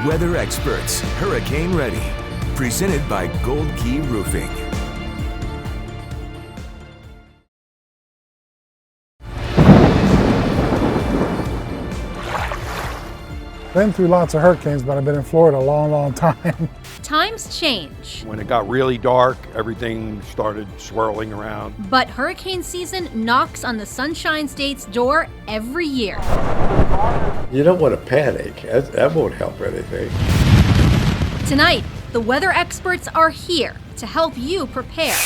Weather Experts, Hurricane Ready. Presented by Gold Key Roofing. Been through lots of hurricanes, but I've been in Florida a long, long time. Times change. When it got really dark, everything started swirling around. But hurricane season knocks on the Sunshine State's door every year. You don't want to panic. That won't help anything. Tonight, the weather experts are here to help you prepare.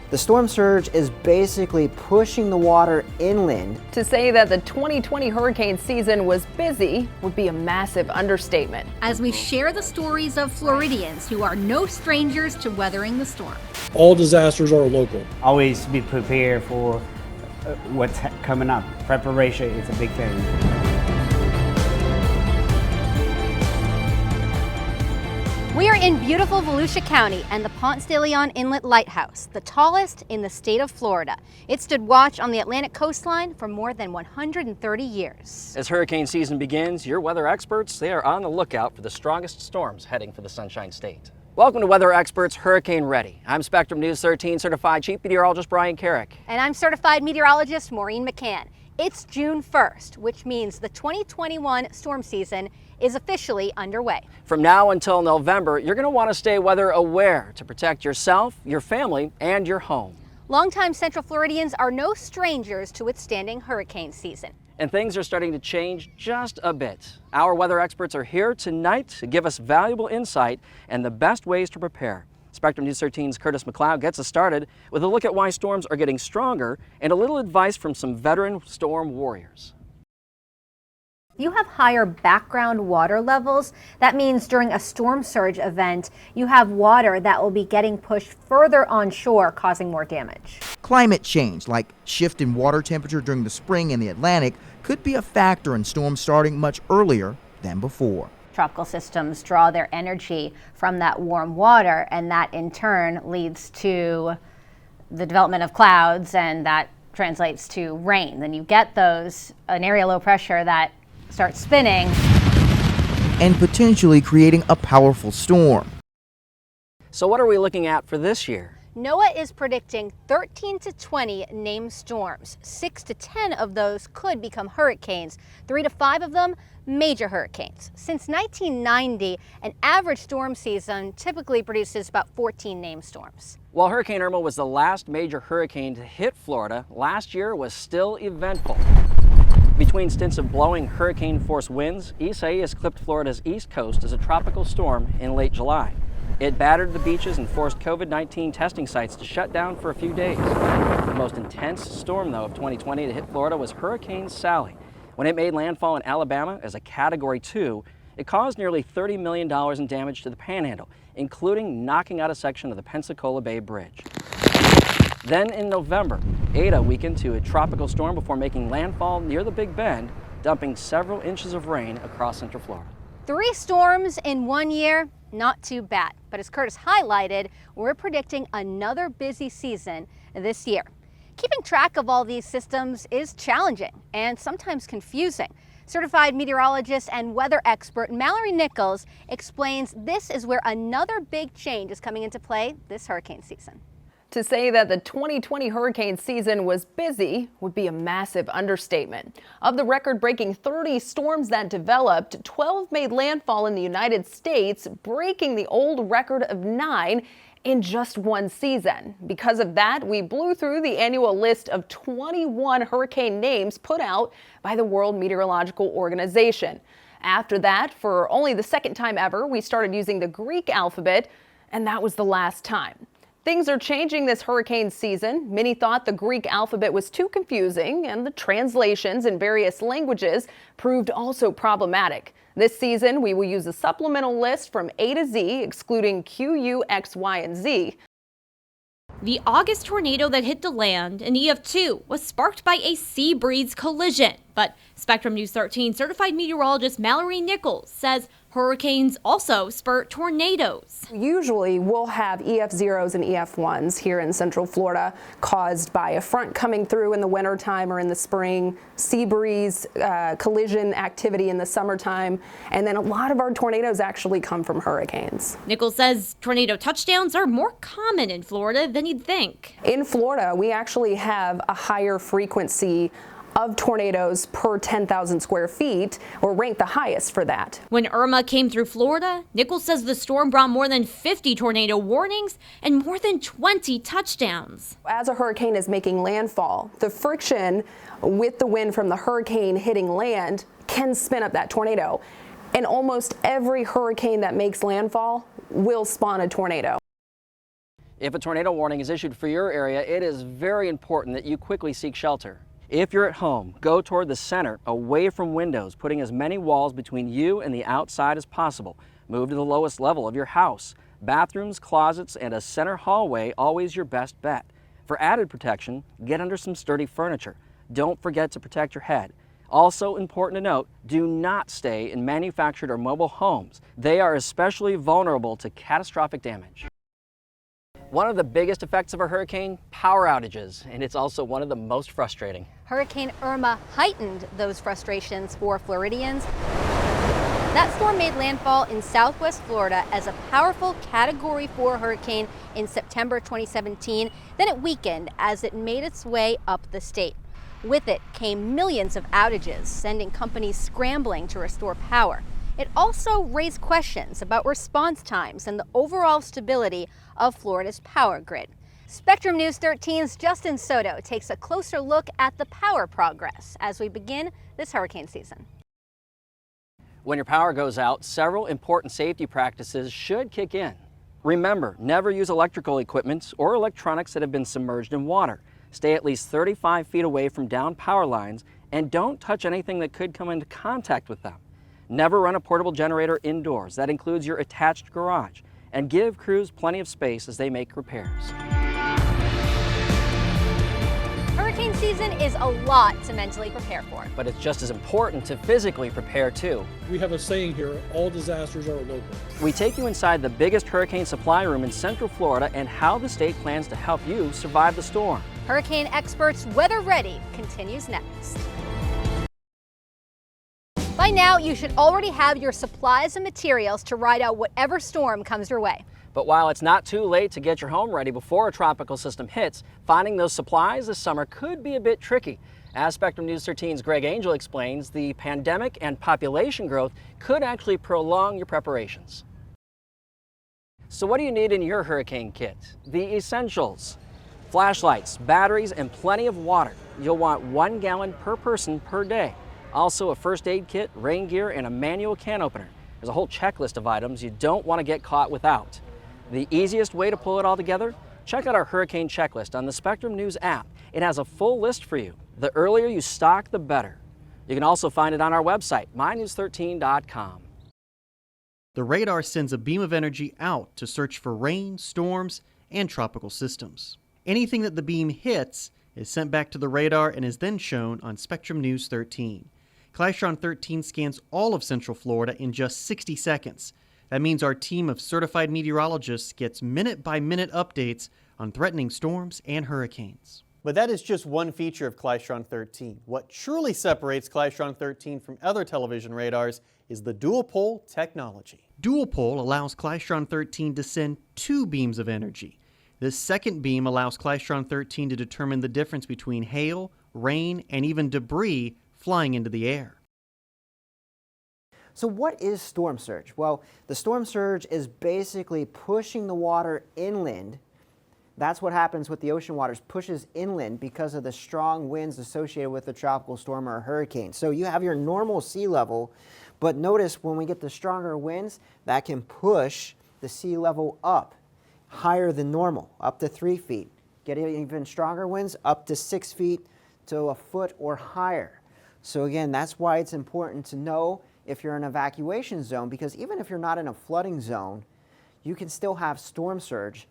The storm surge is basically pushing the water inland. To say that the 2020 hurricane season was busy would be a massive understatement. As we share the stories of Floridians who are no strangers to weathering the storm. All disasters are local. Always be prepared for what's coming up. Preparation is a big thing. We are in beautiful Volusia County and the Ponce de Leon Inlet Lighthouse, the tallest in the state of Florida. It stood watch on the Atlantic coastline for more than 130 years. As hurricane season begins, your weather experts, they are on the lookout for the strongest storms heading for the Sunshine State. Welcome to Weather Experts Hurricane Ready. I'm Spectrum News 13 certified chief meteorologist Brian Carrick. And I'm certified meteorologist Maureen McCann. It's June 1st, which means the 2021 storm season is officially underway. From now until November, you're going to want to stay weather aware to protect yourself, your family, and your home. Longtime Central Floridians are no strangers to withstanding hurricane season. And things are starting to change just a bit. Our weather experts are here tonight to give us valuable insight and the best ways to prepare. Spectrum News 13's Curtis McLeod gets us started with a look at why storms are getting stronger and a little advice from some veteran storm warriors. You have higher background water levels. That means during a storm surge event, you have water that will be getting pushed further onshore, causing more damage. Climate change, like shift in water temperature during the spring in the Atlantic, could be a factor in storms starting much earlier than before. Tropical systems draw their energy from that warm water, and that in turn leads to the development of clouds, and that translates to rain. Then you get an area low pressure that starts spinning and potentially creating a powerful storm. So what are we looking at for this year? NOAA is predicting 13 to 20 named storms. 6 to 10 of those could become hurricanes. 3 to 5 of them major hurricanes. Since 1990, an average storm season typically produces about 14 named storms. While Hurricane Irma was the last major hurricane to hit Florida, last year was still eventful. Between stints of blowing hurricane-force winds, Isaias clipped Florida's east coast as a tropical storm in late July. It battered the beaches and forced COVID-19 testing sites to shut down for a few days. The most intense storm, though, of 2020 to hit Florida was Hurricane Sally. When it made landfall in Alabama as a Category 2, it caused nearly $30 million in damage to the Panhandle, including knocking out a section of the Pensacola Bay Bridge. Then in November, Ada weakened to a tropical storm before making landfall near the Big Bend, dumping several inches of rain across Central Florida. 3 storms in 1 year, not too bad. But as Curtis highlighted, we're predicting another busy season this year. Keeping track of all these systems is challenging and sometimes confusing. Certified meteorologist and weather expert Mallory Nichols explains this is where another big change is coming into play this hurricane season. To say that the 2020 hurricane season was busy would be a massive understatement. Of the record-breaking 30 storms that developed, 12 made landfall in the United States, breaking the old record of 9 in just one season. Because of that, we blew through the annual list of 21 hurricane names put out by the World Meteorological Organization. After that, for only the second time ever, we started using the Greek alphabet, and that was the last time. Things are changing this hurricane season. Many thought the Greek alphabet was too confusing, and the translations in various languages proved also problematic. This season, we will use a supplemental list from A to Z, excluding Q, U, X, Y, and Z. The August tornado that hit the land in EF2 was sparked by a sea breeze collision. But Spectrum News 13 certified meteorologist Mallory Nichols says hurricanes also spur tornadoes. Usually we'll have EF0s and EF1s here in Central Florida caused by a front coming through in the wintertime or in the spring, sea breeze, collision activity in the summertime, and then a lot of our tornadoes actually come from hurricanes. Nichols says tornado touchdowns are more common in Florida than you'd think. In Florida, we actually have a higher frequency of tornadoes per 10,000 square feet. We're ranked the highest for that. When Irma came through Florida, Nichols says the storm brought more than 50 tornado warnings and more than 20 touchdowns. As a hurricane is making landfall, the friction with the wind from the hurricane hitting land can spin up that tornado. And almost every hurricane that makes landfall will spawn a tornado. If a tornado warning is issued for your area, it is very important that you quickly seek shelter. If you're at home, go toward the center, away from windows, putting as many walls between you and the outside as possible. Move to the lowest level of your house. Bathrooms, closets, and a center hallway, always your best bet. For added protection, get under some sturdy furniture. Don't forget to protect your head. Also important to note, do not stay in manufactured or mobile homes. They are especially vulnerable to catastrophic damage. One of the biggest effects of a hurricane, power outages, and it's also one of the most frustrating. Hurricane Irma heightened those frustrations for Floridians. That storm made landfall in southwest Florida as a powerful Category 4 hurricane in September 2017. Then it weakened as it made its way up the state. With it came millions of outages, sending companies scrambling to restore power. It also raised questions about response times and the overall stability of Florida's power grid. Spectrum News 13's Justin Soto takes a closer look at the power progress as we begin this hurricane season. When your power goes out, several important safety practices should kick in. Remember, never use electrical equipment or electronics that have been submerged in water. Stay at least 35 feet away from downed power lines and don't touch anything that could come into contact with them. Never run a portable generator indoors. That includes your attached garage. And give crews plenty of space as they make repairs. Hurricane season is a lot to mentally prepare for. But it's just as important to physically prepare too. We have a saying here, all disasters are local. We take you inside the biggest hurricane supply room in Central Florida and how the state plans to help you survive the storm. Hurricane experts Weather Ready continues next. By now, you should already have your supplies and materials to ride out whatever storm comes your way. But while it's not too late to get your home ready before a tropical system hits, finding those supplies this summer could be a bit tricky. As Spectrum News 13's Greg Angel explains, the pandemic and population growth could actually prolong your preparations. So what do you need in your hurricane kit? The essentials: flashlights, batteries, and plenty of water. You'll want 1 gallon per person per day. Also a first aid kit, rain gear, and a manual can opener. There's a whole checklist of items you don't want to get caught without. The easiest way to pull it all together? Check out our hurricane checklist on the Spectrum News app. It has a full list for you. The earlier you stock, the better. You can also find it on our website, mynews13.com. The radar sends a beam of energy out to search for rain, storms, and tropical systems. Anything that the beam hits is sent back to the radar and is then shown on Spectrum News 13. Clastron 13 scans all of Central Florida in just 60 seconds. That means our team of certified meteorologists gets minute-by-minute updates on threatening storms and hurricanes. But that is just one feature of Clastron 13. What truly separates Clastron 13 from other television radars is the dual pole technology. Dual pole allows Clastron 13 to send 2 beams of energy. This second beam allows Clastron 13 to determine the difference between hail, rain, and even debris flying into the air. So what is storm surge? Well, the storm surge is basically pushing the water inland. That's what happens with the ocean waters, pushes inland because of the strong winds associated with a tropical storm or a hurricane. So you have your normal sea level, but notice when we get the stronger winds, that can push the sea level up higher than normal, up to 3 feet. Get even stronger winds, up to 6 feet to a foot or higher. So again, that's why it's important to know if you're in an evacuation zone, because even if you're not in a flooding zone, you can still have storm surge